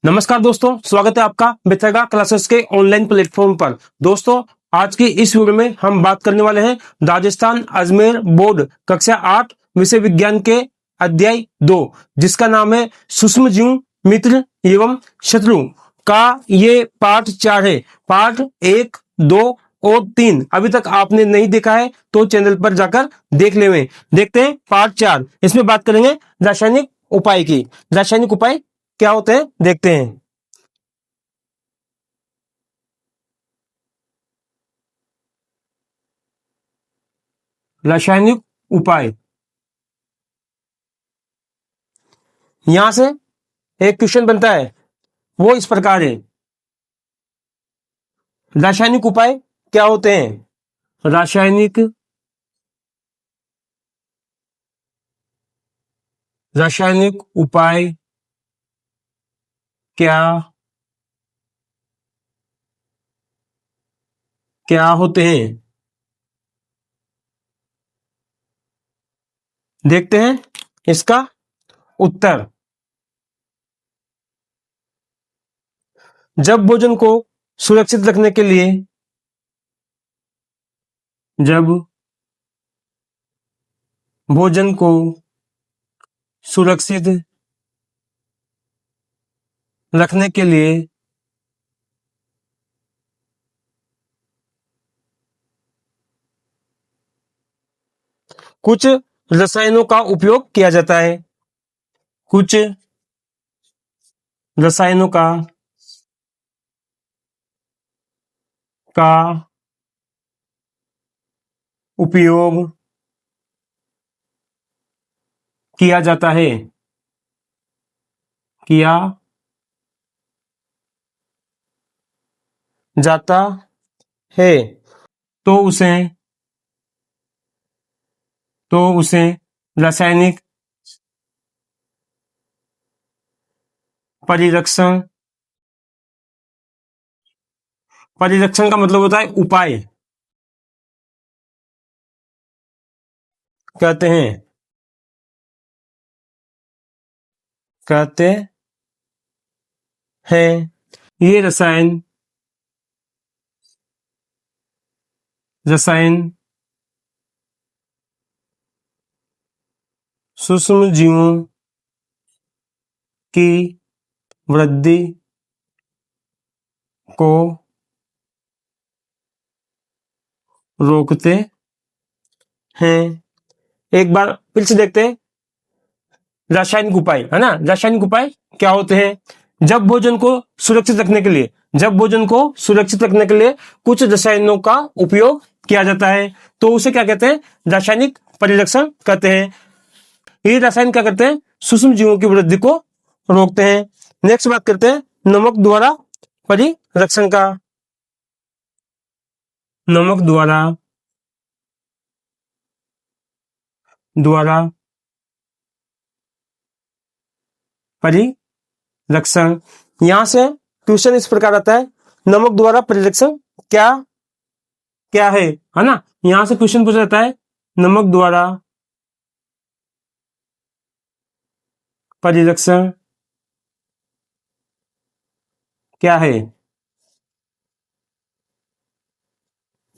नमस्कार दोस्तों, स्वागत है आपका बेथगा क्लासेस के ऑनलाइन प्लेटफॉर्म पर। दोस्तों, आज की इस वीडियो में हम बात करने वाले हैं राजस्थान अजमेर बोर्ड कक्षा 8 विषय विज्ञान के अध्याय 2, जिसका नाम है सूक्ष्म जीव मित्र एवं शत्रु का। ये पार्ट 4 है। पार्ट 1, 2 और 3 अभी तक आपने नहीं देखा है तो चैनल पर जाकर देख लें। देखते हैं पार्ट 4। इसमें बात करेंगे रासायनिक उपाय की। रासायनिक उपाय क्या होते हैं देखते हैं। रासायनिक उपाय, यहां से एक क्वेश्चन बनता है, वो इस प्रकार है। रासायनिक उपाय क्या होते हैं? रासायनिक उपाय क्या क्या होते हैं देखते हैं इसका उत्तर। जब भोजन को सुरक्षित रखने के लिए जब भोजन को सुरक्षित रखने के लिए कुछ रसायनों का उपयोग किया जाता है। कुछ रसायनों का उपयोग किया जाता है किया जाता है तो उसे रासायनिक परिरक्षण परिरक्षण का मतलब होता है उपाय कहते हैं। ये रसायन सूक्ष्म जीवों की वृद्धि को रोकते हैं। एक बार फिर से देखते हैं रासायनिक उपाय, है ना। रासायनिक उपाय क्या होते हैं? जब भोजन को सुरक्षित रखने के लिए कुछ रसायनों का उपयोग किया जाता है तो उसे क्या कहते हैं? रासायनिक परिरक्षण कहते हैं। ये रसायन क्या करते हैं? सूक्ष्म जीवों की वृद्धि को रोकते हैं। नेक्स्ट बात करते हैं नमक द्वारा परिरक्षण का। नमक द्वारा परिरक्षण, यहां से क्वेश्चन इस प्रकार आता है, नमक द्वारा परिरक्षण क्या क्या है ना। यहां से क्वेश्चन पूछा जाता है नमक द्वारा परिरक्षण क्या है।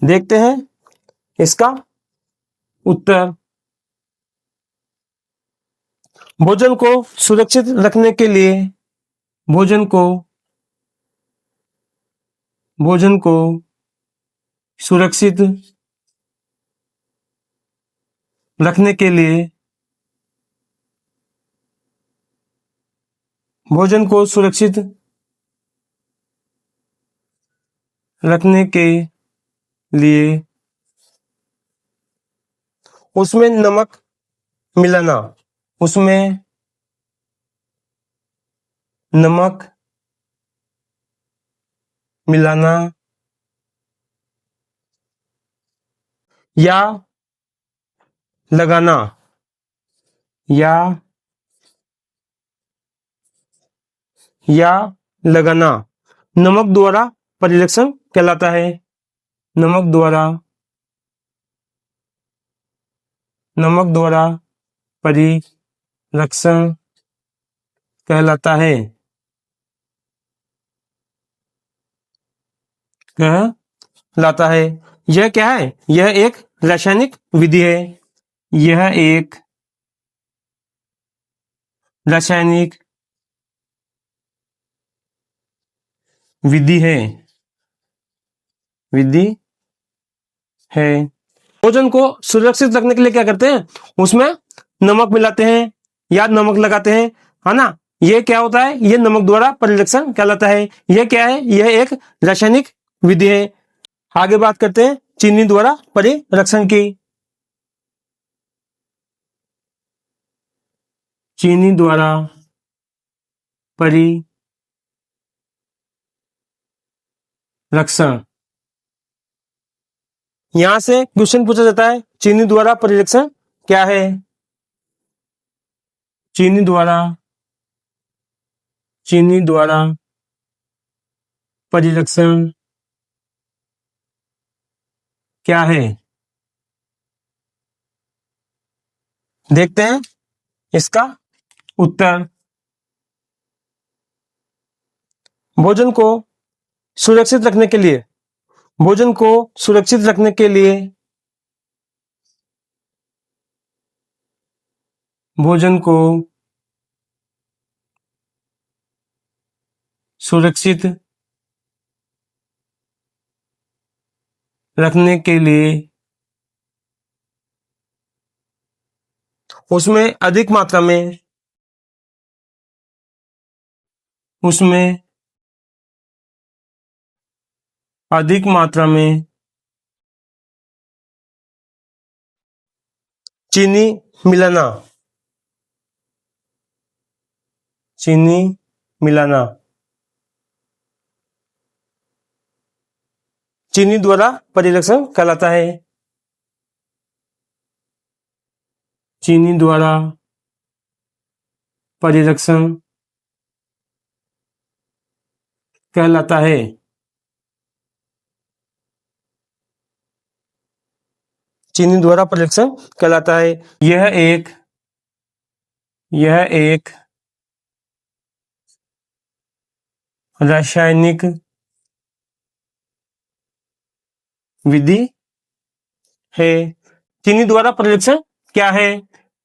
देखते हैं इसका उत्तर। भोजन को सुरक्षित रखने के लिए भोजन को सुरक्षित रखने के लिए भोजन को सुरक्षित रखने के लिए उसमें नमक मिलाना उसमें नमक मिलाना या लगाना नमक द्वारा परिरक्षण कहलाता है। नमक द्वारा परिरक्षण कहलाता है। कहलाता है। यह क्या है? यह एक रासायनिक विधि है। यह एक रासायनिक विधि है। विधि है। भोजन को सुरक्षित रखने के लिए क्या करते हैं? उसमें नमक मिलाते हैं या नमक लगाते हैं, है ना। ये क्या होता है? ये नमक द्वारा परिरक्षण कहलाता है। यह क्या है? यह एक रासायनिक विधि है। आगे बात करते हैं चीनी द्वारा परिरक्षण की। चीनी द्वारा परिरक्षण। यहां से क्वेश्चन पूछा जाता है, चीनी द्वारा परिरक्षण क्या है? चीनी द्वारा परिरक्षण क्या है? देखते हैं इसका उत्तर। भोजन को सुरक्षित रखने के लिए, भोजन को सुरक्षित रखने के लिए, भोजन को सुरक्षित रखने के लिए उसमें अधिक मात्रा में, उसमें अधिक मात्रा में चीनी मिलाना, चीनी मिलाना। चीनी द्वारा परिरक्षण कहलाता है। चीनी द्वारा परिरक्षण कहलाता है। चीनी द्वारा परिरक्षण कहलाता है। यह एक रासायनिक विधि है। चीनी द्वारा परिरक्षण क्या है?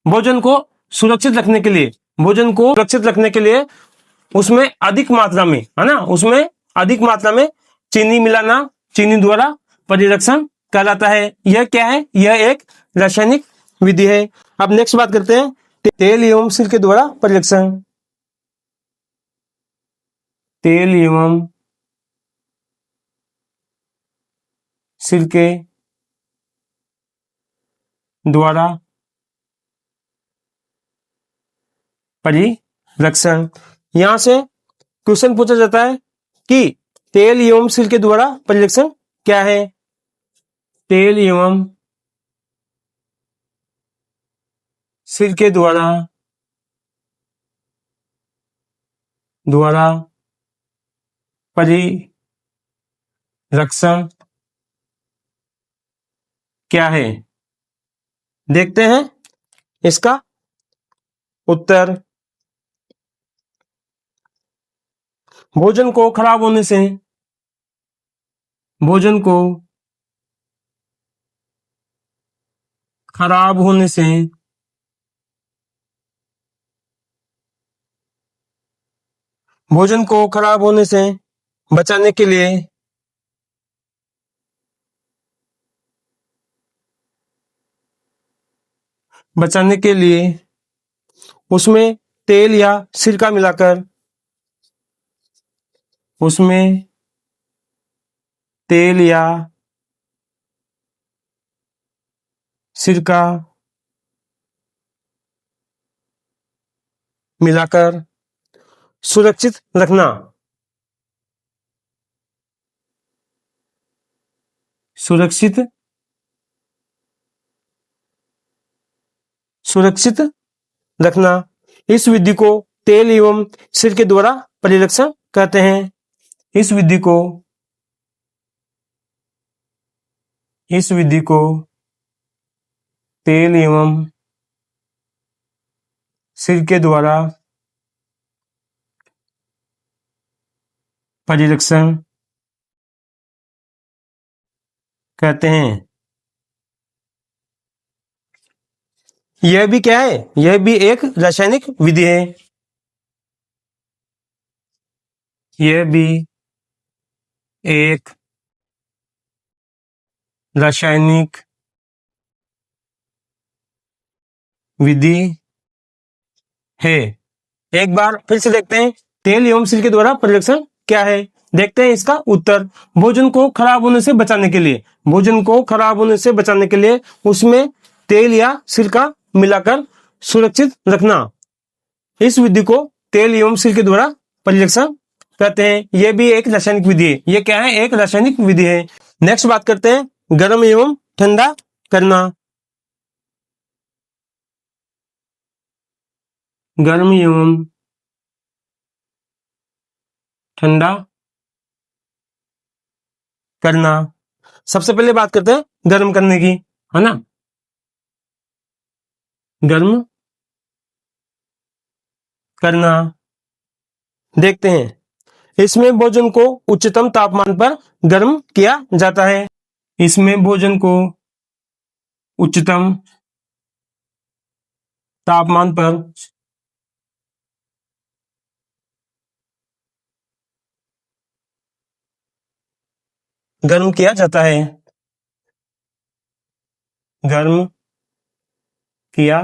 भोजन को सुरक्षित रखने के लिए, भोजन को सुरक्षित रखने के लिए उसमें अधिक मात्रा में, है ना, उसमें अधिक मात्रा में चीनी मिलाना चीनी द्वारा परिरक्षण कहलाता है। यह क्या है? यह एक रासायनिक विधि है। अब नेक्स्ट बात करते हैं तेल एवं सिरके द्वारा परिरक्षण। तेल एवं सिरके द्वारा परिरक्षण। यहां से क्वेश्चन पूछा जाता है कि तेल एवं सिरके द्वारा परिरक्षण क्या है? तेल एवं सिरके द्वारा परिरक्षण क्या है? देखते हैं इसका उत्तर। भोजन को खराब होने से, भोजन को खराब होने से भोजन को खराब होने से बचाने के लिए, बचाने के लिए उसमें तेल या सिरका मिलाकर, उसमें तेल या सिरका मिलाकर सुरक्षित रखना, सुरक्षित सुरक्षित रखना। इस विधि को तेल एवं सिरके द्वारा परिरक्षण कहते हैं। इस विधि को, इस विधि को तेल एवं सिरके द्वारा परिरक्षण कहते हैं। यह भी क्या है? यह भी एक रासायनिक विधि है। यह भी एक रासायनिक विधि है। एक बार फिर से देखते हैं, तेल एवं सिल के द्वारा परिरक्षण क्या है। देखते हैं इसका उत्तर। भोजन को खराब होने से बचाने के लिए, भोजन को खराब होने से बचाने के लिए उसमें तेल या सिरका मिलाकर सुरक्षित रखना, इस विधि को तेल एवं सिल के द्वारा परिरक्षण कहते हैं। यह भी एक रासायनिक विधि है। यह क्या है? एक रासायनिक विधि है। नेक्स्ट बात करते हैं गर्म एवं ठंडा करना। गर्म एवं ठंडा करना। सबसे पहले बात करते हैं गर्म करने की, है ना। गर्म करना, देखते हैं इसमें भोजन को उच्चतम तापमान पर गर्म किया जाता है। इसमें भोजन को उच्चतम तापमान पर गर्म किया जाता है। गर्म किया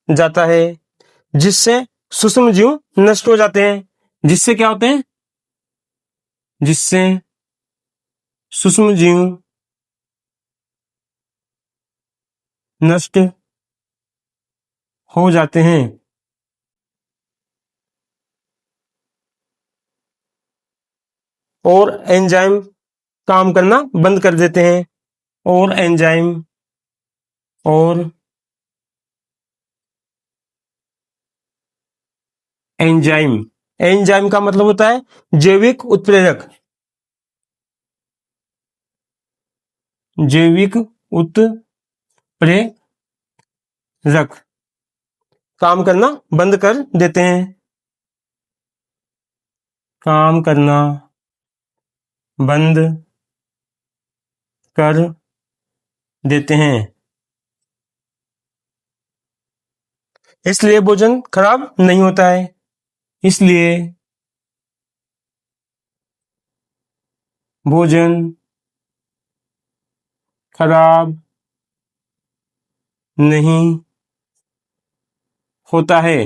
जाता है, जिससे सूक्ष्म जीव नष्ट हो जाते हैं। जिससे क्या होते हैं? जिससे सूक्ष्म जीव नष्ट हो जाते हैं। और एंजाइम काम करना बंद कर देते हैं। और एंजाइम एंजाइम का मतलब होता है जैविक उत्प्रेरक। जैविक उत्प्रेरक काम करना बंद कर देते हैं। काम करना बंद कर देते हैं, इसलिए भोजन खराब नहीं होता है। इसलिए भोजन खराब नहीं होता है।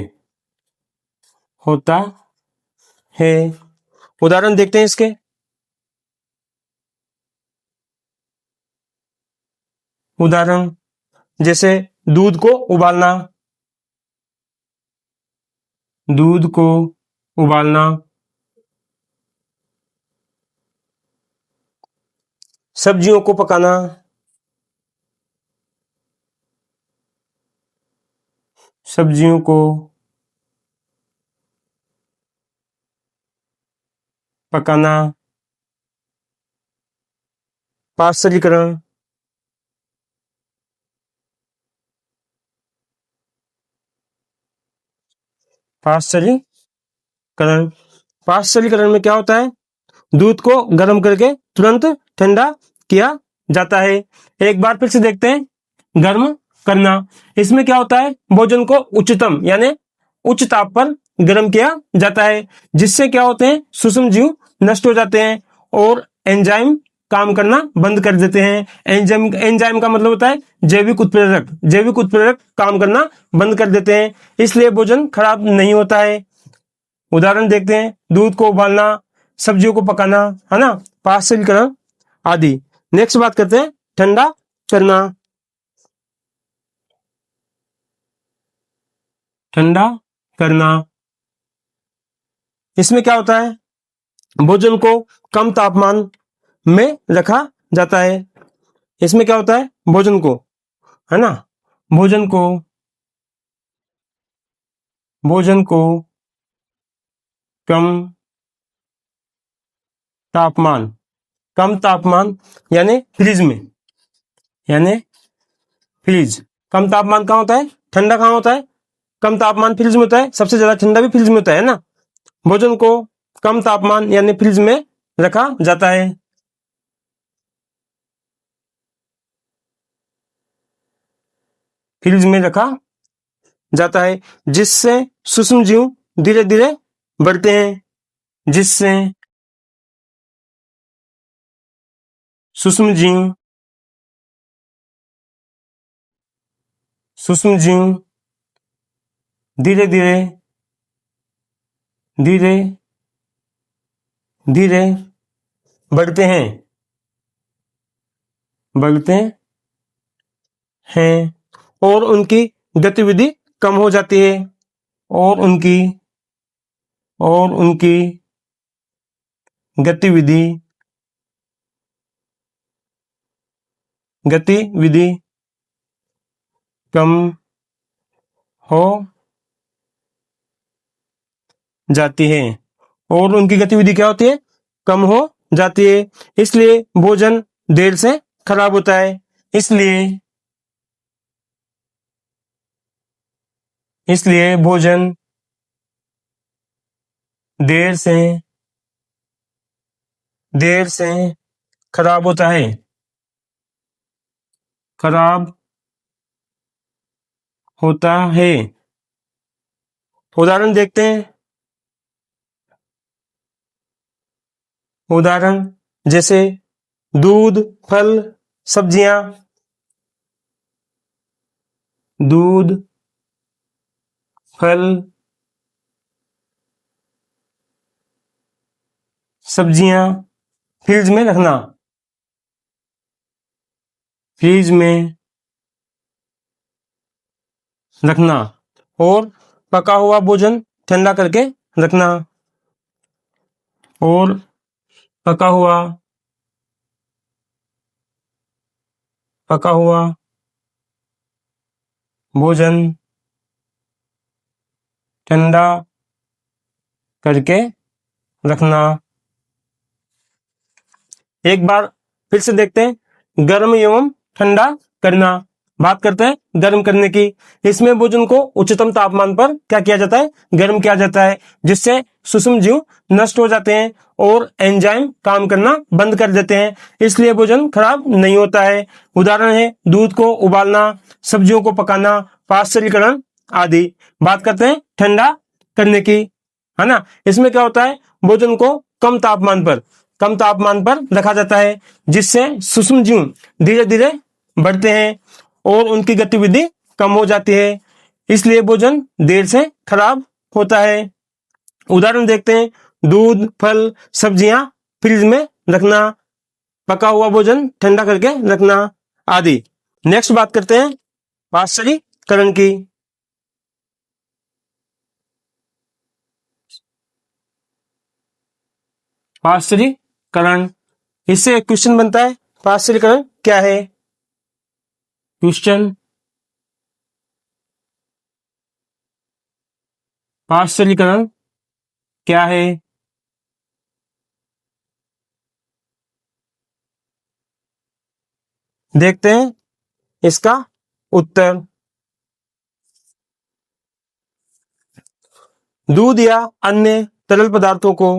उदाहरण देखते हैं इसके। उदाहरण जैसे दूध को उबालना। दूध को उबालना, सब्जियों को पकाना। सब्जियों को पकाना। पाश्चरीकरण। पाश्चरीकरण पाश्चरीकरण में क्या होता है? दूध को गर्म करके तुरंत ठंडा किया जाता है। एक बार फिर से देखते हैं गर्म करना। इसमें क्या होता है? भोजन को उच्चतम यानी उच्च ताप पर गर्म किया जाता है, जिससे क्या होते हैं? सूक्ष्म जीव नष्ट हो जाते हैं और एंजाइम काम करना बंद कर देते हैं। एंजाइम का मतलब होता है जैविक उत्प्रेरक। जैविक उत्प्रेरक काम करना बंद कर देते हैं, इसलिए भोजन खराब नहीं होता है। उदाहरण देखते हैं, दूध को उबालना, सब्जियों को पकाना, है ना, पाश्चरीकरण आदि। नेक्स्ट बात करते हैं ठंडा करना। ठंडा करना, इसमें क्या होता है? भोजन को कम तापमान में रखा जाता है। इसमें क्या होता है? भोजन को, है ना, भोजन को कम तापमान, कम तापमान यानी फ्रीज में, यानी फ्रीज। कम तापमान कहाँ होता है? ठंडा कहाँ होता है? कम तापमान फ्रीज में होता है। सबसे ज्यादा ठंडा भी फ्रीज में होता है ना। भोजन को कम तापमान यानी फ्रीज में रखा जाता है। फ्रिज में रखा जाता है, जिससे सूक्ष्म जीव धीरे धीरे बढ़ते हैं, जिससे सूक्ष्म जीव धीरे धीरे धीरे धीरे बढ़ते हैं और उनकी गतिविधि कम हो जाती है, और उनकी गतिविधि कम हो जाती है, और उनकी गतिविधि क्या होती है, कम हो जाती है। इसलिए भोजन देर से खराब होता है। इसलिए भोजन देर से खराब होता है। उदाहरण देखते हैं। उदाहरण जैसे दूध, फल, सब्जियां। दूध, फल, सब्जियां फ्रिज में रखना। और पका हुआ भोजन ठंडा करके रखना। और पका हुआ भोजन ठंडा करके रखना। एक बार फिर से देखते हैं, गर्म एवं ठंडा करना। बात करते हैं गर्म करने की। इसमें भोजन को उच्चतम तापमान पर क्या किया जाता है, गर्म किया जाता है, जिससे सूक्ष्म जीव नष्ट हो जाते हैं और एंजाइम काम करना बंद कर देते हैं। इसलिए भोजन खराब नहीं होता है। उदाहरण है दूध को उबालना, सब्जियों को पकाना, पाश्चरीकरण आदि। बात करते हैं ठंडा करने की, है ना। इसमें क्या होता है, भोजन को कम तापमान पर रखा जाता है, जिससे सूक्ष्म जीव धीरे धीरे बढ़ते हैं और उनकी गतिविधि कम हो जाती है। इसलिए भोजन देर से खराब होता है। उदाहरण देखते हैं, दूध, फल, सब्जियां फ्रिज में रखना, पका हुआ भोजन ठंडा करके रखना आदि। नेक्स्ट बात करते हैं पाश्चरीकरण की। पाश्चरीकरण, इससे एक क्वेश्चन बनता है, पाश्चरीकरण क्या है। क्वेश्चन, पाश्चरीकरण क्या है। देखते हैं इसका उत्तर। दूध या अन्य तरल पदार्थों को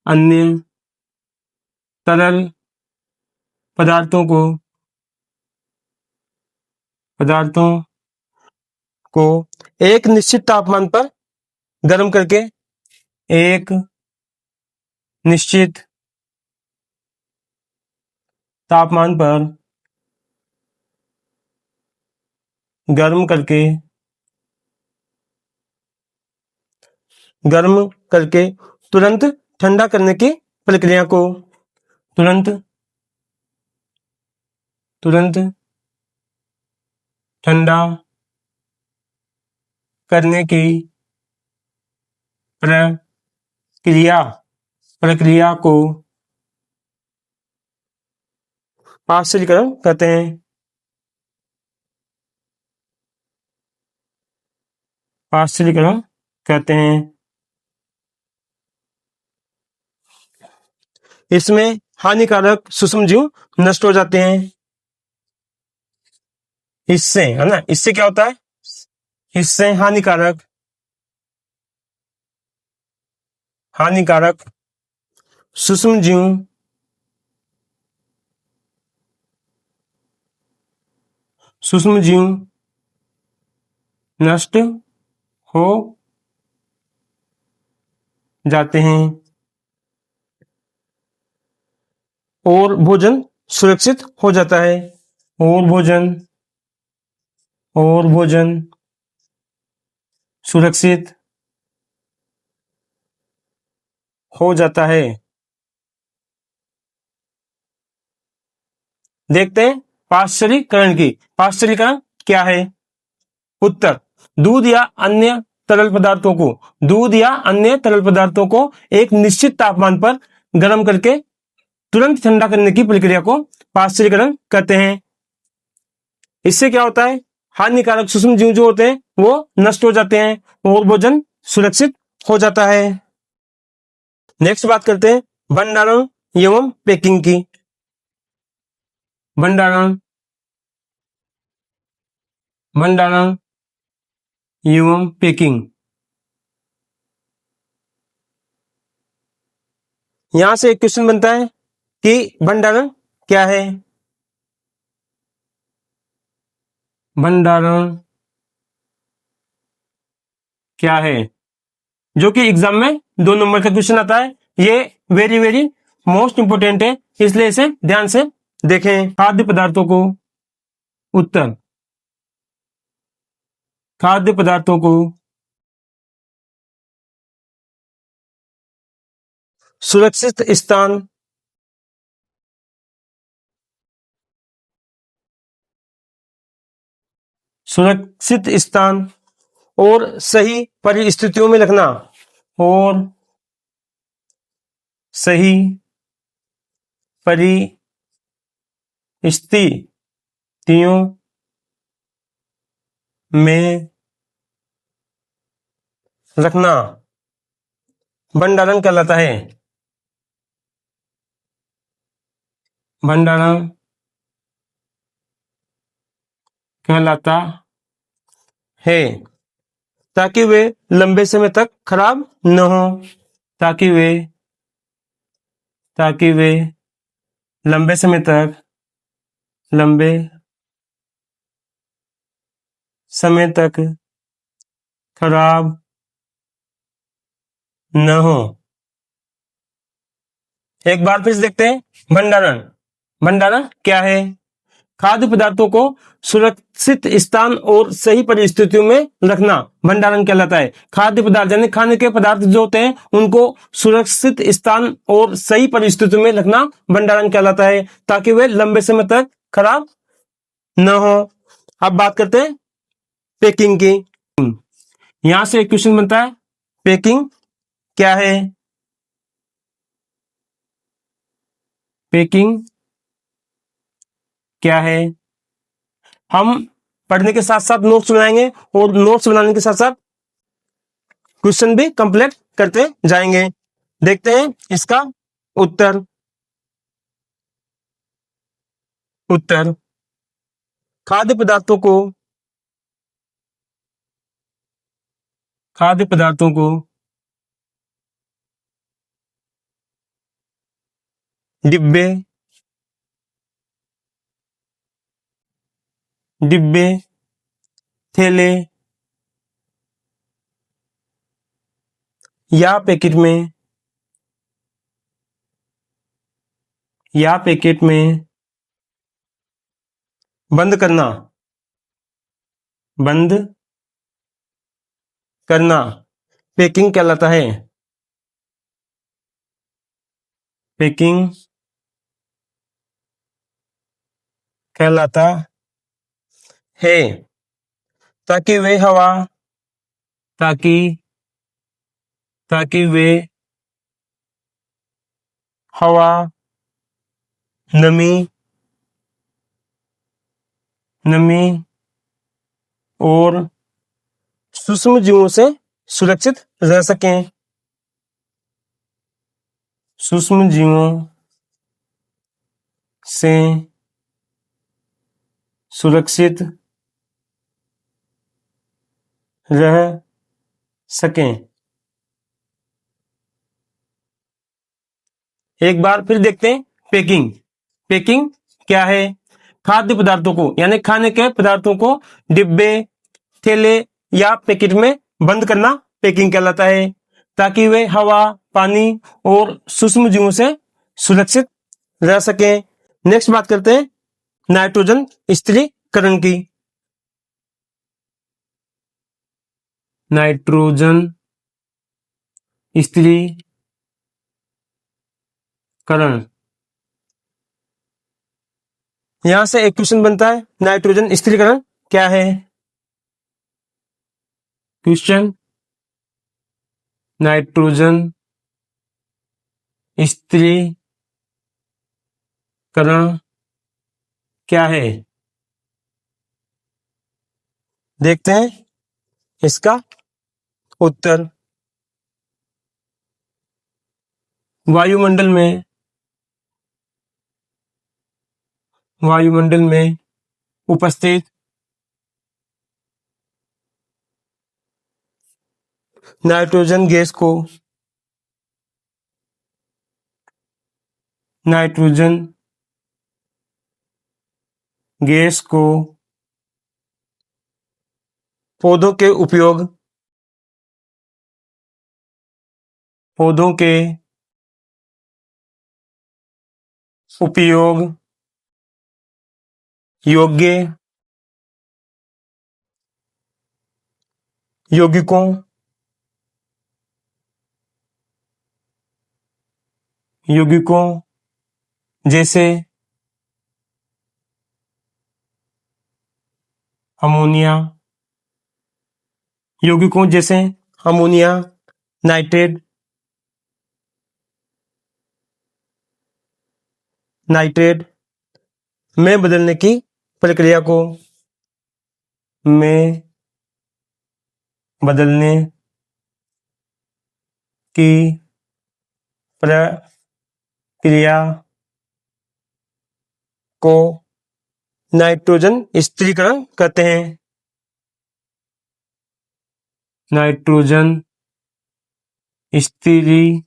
अन्य तरल पदार्थों को एक निश्चित तापमान पर गर्म करके एक निश्चित तापमान पर गर्म करके तुरंत ठंडा करने की प्रक्रिया को तुरंत ठंडा करने की प्रक्रिया को पाश्चरीकरण कहते हैं। पाश्चरीकरण कहते हैं। इसमें हानिकारक सूक्ष्म जीव नष्ट हो जाते हैं। इससे, है ना, इससे क्या होता है, इससे हानिकारक हानिकारक सूक्ष्म जीव नष्ट हो जाते हैं और भोजन सुरक्षित हो जाता है। और भोजन सुरक्षित हो जाता है। देखते हैं पाश्चरीकरण की। पाश्चरीकरण क्या है? उत्तर, दूध या अन्य तरल पदार्थों को एक निश्चित तापमान पर गर्म करके तुरंत ठंडा करने की प्रक्रिया को पाश्चरीकरण कहते हैं। इससे क्या होता है? हानिकारक सूक्ष्म जीव जो होते हैं वो नष्ट हो जाते हैं और भोजन सुरक्षित हो जाता है। नेक्स्ट बात करते हैं भंडारण एवं पैकिंग की। भंडारण एवं पैकिंग। यहां से एक क्वेश्चन बनता है कि भंडारण क्या है? भंडारण क्या है, जो कि एग्जाम में 2 नंबर का क्वेश्चन आता है। ये वेरी वेरी मोस्ट इंपोर्टेंट है, इसलिए इसे ध्यान से देखें। खाद्य पदार्थों को उत्तर, खाद्य पदार्थों को सुरक्षित स्थान और सही परिस्थितियों में रखना और सही परिस्थितियों में रखना भंडारण कहलाता है। भंडारण कहलाता है ताकि वे लंबे समय तक खराब न हो। ताकि वे लंबे समय तक खराब न हो। एक बार फिर से देखते हैं भंडारण क्या है? खाद्य पदार्थों को सुरक्षित स्थान और सही परिस्थितियों में रखना भंडारण कहलाता है। खाद्य पदार्थ यानी खाने के पदार्थ जो होते हैं उनको सुरक्षित स्थान और सही परिस्थितियों में रखना भंडारण कहलाता है ताकि वे लंबे समय तक खराब न हो। अब बात करते हैं पैकिंग की। यहां से एक क्वेश्चन बनता है, पैकिंग क्या है? पैकिंग क्या है? हम पढ़ने के साथ साथ नोट्स बनाएंगे और नोट्स बनाने के साथ साथ क्वेश्चन भी कंप्लीट करते जाएंगे। देखते हैं इसका उत्तर। खाद्य पदार्थों को डिब्बे थैले या पैकेट में बंद करना पैकिंग कहलाता है। पैकिंग कहलाता है ताकि वे हवा नमी और सूक्ष्म जीवों से सुरक्षित रह सकें। सूक्ष्म जीवों से सुरक्षित रह सकें। एक बार फिर देखते हैं पैकिंग। पैकिंग क्या है? खाद्य पदार्थों को यानी खाने के पदार्थों को डिब्बे, थैले या पैकेट में बंद करना पैकिंग कहलाता है, ताकि वे हवा, पानी और सूक्ष्म जीवों से सुरक्षित रह सके। नेक्स्ट बात करते हैं नाइट्रोजन स्थिरीकरण की। नाइट्रोजन स्थिरीकरण, यहां से एक क्वेश्चन बनता है, नाइट्रोजन स्थिरीकरण क्या है? क्वेश्चन, नाइट्रोजन स्थिरीकरण क्या है? देखते हैं इसका उत्तर। वायुमंडल में उपस्थित नाइट्रोजन गैस को पौधों के उपयोग योग्य यौगिकों जैसे अमोनिया, नाइट्रेट में बदलने की प्रक्रिया को नाइट्रोजन स्थिरीकरण कहते हैं। नाइट्रोजन स्थिरीकरण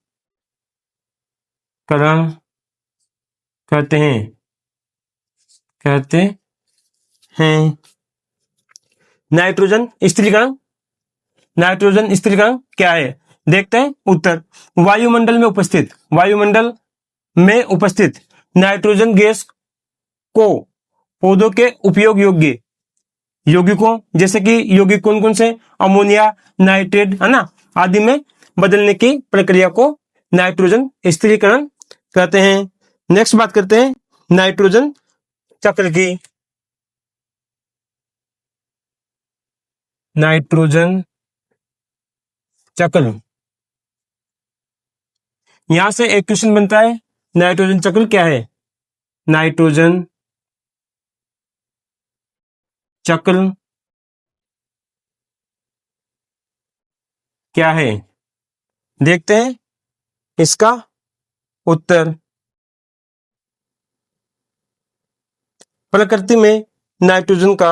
कहते हैं। नाइट्रोजन स्थिरीकरण क्या है? देखते हैं उत्तर। वायुमंडल में उपस्थित नाइट्रोजन गैस को पौधों के उपयोग योग्य यौगिकों जैसे कि यौगिक कौन कौन से? अमोनिया, नाइट्रेट, है ना, आदि में बदलने की प्रक्रिया को नाइट्रोजन स्थिरीकरण कहते हैं। नेक्स्ट बात करते हैं नाइट्रोजन चक्र की। नाइट्रोजन चक्र, यहां से एक क्वेश्चन बनता है, नाइट्रोजन चक्र क्या है? नाइट्रोजन चक्र क्या है? देखते हैं इसका उत्तर। प्रकृति में नाइट्रोजन का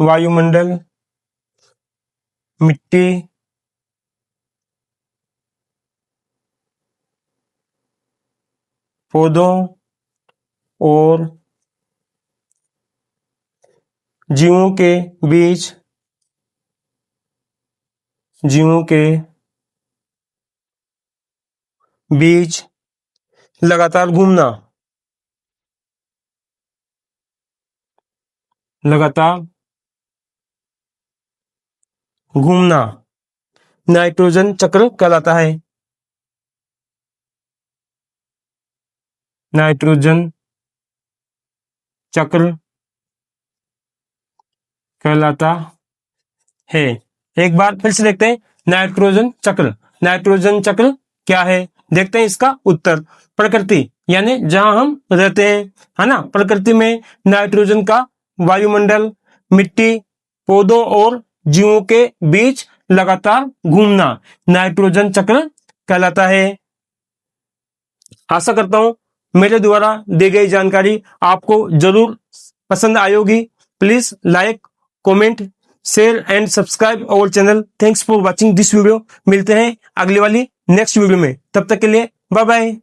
वायुमंडल, मिट्टी, पौधों और जीवों के बीच लगातार घूमना नाइट्रोजन चक्र कहलाता है। नाइट्रोजन चक्र कहलाता है। एक बार फिर से देखते हैं नाइट्रोजन चक्र क्या है? देखते हैं इसका उत्तर। प्रकृति यानी जहां हम रहते हैं, है ना, प्रकृति में नाइट्रोजन का वायुमंडल, मिट्टी, पौधों और जीवों के बीच लगातार घूमना नाइट्रोजन चक्र कहलाता है। आशा करता हूं मेरे द्वारा दी गई जानकारी आपको जरूर पसंद आई होगी। Please like, comment, share and subscribe our channel. Thanks for watching this video. मिलते हैं अगली वाली नेक्स्ट वीडियो में, तब तक के लिए बाय बाय।